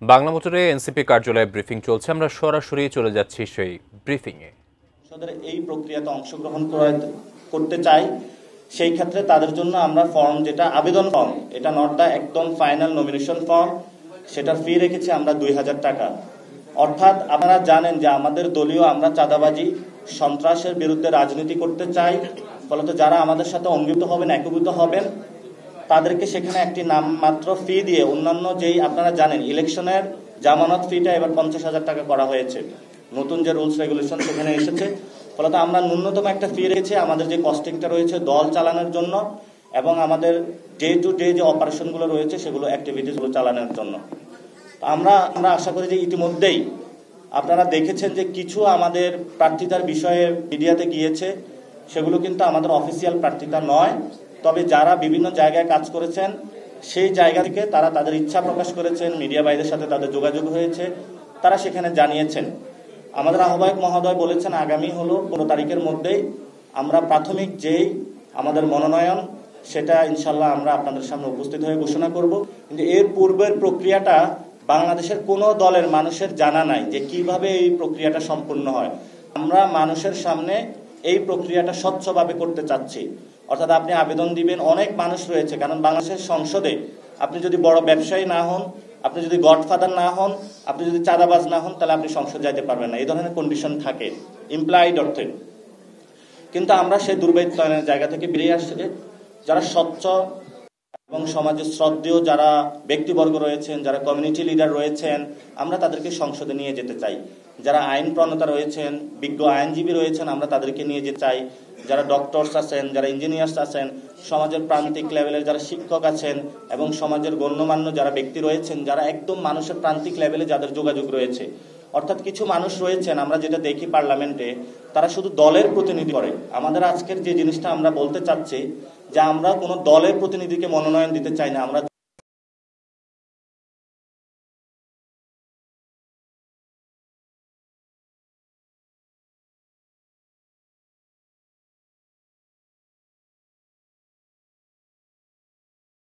বাংলা মোটরে এনসিপি কার্যালয়ে ব্রিফিং চলছে, আমরা সরাসরি চলে যাচ্ছি সেই ব্রিফিং এ। এই প্রক্রিয়াতে অংশগ্রহণ করতে চাই, সেই ক্ষেত্রে তাদের জন্য আমরা ফর্ম, যেটা আবেদন ফর্ম, এটা নট দা একদম ফাইনাল নমিনেশন ফর্ম, সেটার ফি রেখেছি আমরা 2000 টাকা। অর্থাৎ আপনারা জানেন যে আমাদের দলীয় আমরা চাঁদাবাজি সন্ত্রাসের বিরুদ্ধে রাজনীতি করতে চাই। ফলত যারা আমাদের সাথে অঙ্গীভূত হবেন, একীভূত হবেন, তাদেরকে সেখানে একটি নামমাত্র ফি দিয়ে, অন্যান্য যেই আপনারা জানেন ইলেকশনের জামানত ফিটা এবার 50,000 টাকা করা হয়েছে, নতুন যে রুলস রেগুলেশন সেখানে এসেছে। ফলত আমরা ন্যূনতম একটা ফি রেখেছি আমাদের যে কস্টিংটা রয়েছে দল চালানোর জন্য এবং আমাদের ডে টু ডে যে অপারেশনগুলো রয়েছে সেগুলো অ্যাক্টিভিটিসগুলো চালানোর জন্য। আমরা আশা করি যে ইতিমধ্যেই আপনারা দেখেছেন যে কিছু আমাদের প্রার্থিতার বিষয়ে মিডিয়াতে গিয়েছে, সেগুলো কিন্তু আমাদের অফিসিয়াল প্রার্থিতা নয়। তবে যারা বিভিন্ন জায়গায় কাজ করেছেন সেই জায়গা থেকে তারা তাদের ইচ্ছা প্রকাশ করেছেন, মিডিয়া ভাইদের সাথে তাদের যোগাযোগ হয়েছে, তারা সেখানে জানিয়েছেন। আমাদের আহ্বায়ক মহোদয় বলেছেন আগামী 15 তারিখের মধ্যেই আমরা প্রাথমিক যেই আমাদের মনোনয়ন সেটা ইনশাল্লাহ আমরা আপনাদের সামনে উপস্থিত হয়ে ঘোষণা করব। কিন্তু এর পূর্বের প্রক্রিয়াটা বাংলাদেশের কোনো দলের মানুষের জানা নাই যে কিভাবে এই প্রক্রিয়াটা সম্পূর্ণ হয়। আমরা মানুষের সামনে এই প্রক্রিয়াটা স্বচ্ছভাবে করতে চাচ্ছি। অর্থাৎ আপনি আবেদন দিবেন, অনেক মানুষ রয়েছে, কারণ বাংলাদেশের সংসদে আপনি যদি বড় ব্যবসায়ী না হন, আপনি যদি গডফাদার না হন, আপনি যদি চাঁদাবাজ না হন, তাহলে আপনি সংসদ যাইতে পারবেন না, এই ধরনের কন্ডিশন থাকে ইমপ্লয়েড অর্থে। কিন্তু আমরা সেই দুর্বৃত্তায়নের জায়গা থেকে বেরিয়ে আসছে, যারা স্বচ্ছ এবং সমাজের শ্রদ্ধেয় যারা ব্যক্তিবর্গ রয়েছেন, যারা কমিউনিটি লিডার রয়েছেন, আমরা তাদেরকে সংসদে নিয়ে যেতে চাই। যারা আইন প্রণেতা রয়েছেন, বিজ্ঞ আইনজীবী রয়েছেন, আমরা তাদেরকে নিয়ে যেতে চাই। যারা ডক্টরস আছেন, যারা ইঞ্জিনিয়ার্স আছেন, সমাজের প্রান্তিক লেভেলের যারা শিক্ষক আছেন এবং সমাজের গণ্যমান্য যারা ব্যক্তি রয়েছেন, যারা একদম মানুষের প্রান্তিক লেভেলে যাদের যোগাযোগ রয়েছে। অর্থাৎ কিছু মানুষ রয়েছেন আমরা যেটা দেখি পার্লামেন্টে, তারা শুধু দলের প্রতিনিধি করে। আমাদের আজকের যে জিনিসটা আমরা বলতে চাচ্ছি যে আমরা কোনো দলের প্রতিনিধিকে মনোনয়ন দিতে চাই না, আমরা